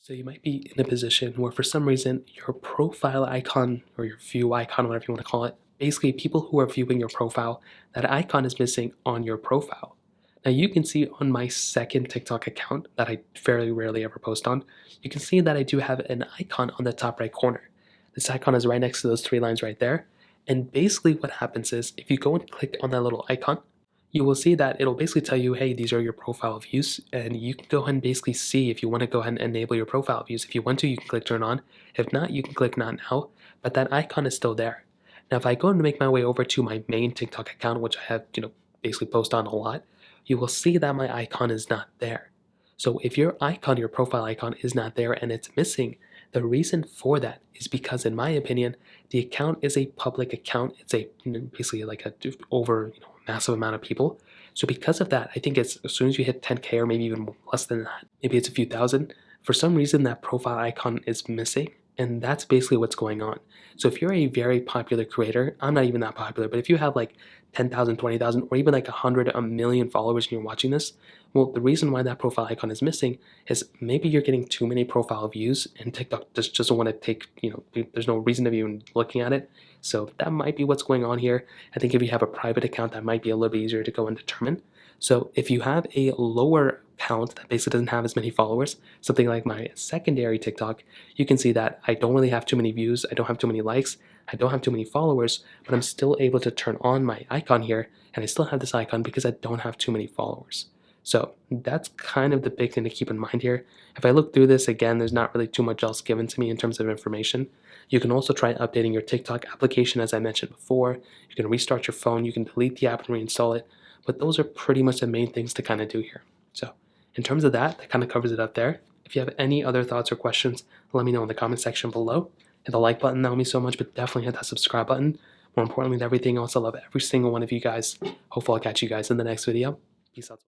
So you might be in a position where for some reason your profile icon or your view icon, whatever you want to call it, basically people who are viewing your profile, that icon is missing on your profile. Now you can see on my second TikTok account that I fairly rarely ever post on, you can see that I do have an icon on the top right corner. This icon is right next to those three lines right there. And basically what happens is if you go and click on that little icon, you will see that it'll basically tell you, hey, these are your profile views, and you can go ahead and basically see if you want to go ahead and enable your profile views. If you want to, you can click turn on. If not, you can click not now, but that icon is still there. Now, if I go and make my way over to my main TikTok account, which I have, basically post on a lot, you will see that my icon is not there. So if your icon, your profile icon is not there and it's missing, the reason for that is because, in my opinion, the account is a public account. It's a basically like a over massive amount of people. So because of that, I think it's as soon as you hit 10K or maybe even less than that, maybe it's a few thousand, for some reason that profile icon is missing. And that's basically what's going on. So if you're a very popular creator, I'm not even that popular, but if you have like 10,000, 20,000, or even like 100, a million followers and you're watching this, well, the reason why that profile icon is missing is maybe you're getting too many profile views and TikTok just doesn't want to take, there's no reason to be even looking at it. So that might be what's going on here. I think if you have a private account, that might be a little bit easier to go and determine. So if you have a lower account that basically doesn't have as many followers, something like my secondary TikTok, you can see that I don't really have too many views, I don't have too many likes, I don't have too many followers, but I'm still able to turn on my icon here, and I still have this icon because I don't have too many followers. So that's kind of the big thing to keep in mind here. If I look through this again, there's not really too much else given to me in terms of information. You can also try updating your TikTok application, as I mentioned before. You can restart your phone, you can delete the app and reinstall it, but those are pretty much the main things to kind of do here. So in terms of that kind of covers it up there. If you have any other thoughts or questions, let me know in the comment section below. Hit the like button, that would mean so much, but definitely hit that subscribe button. More importantly than everything else, I love every single one of you guys. Hopefully I'll catch you guys in the next video. Peace out.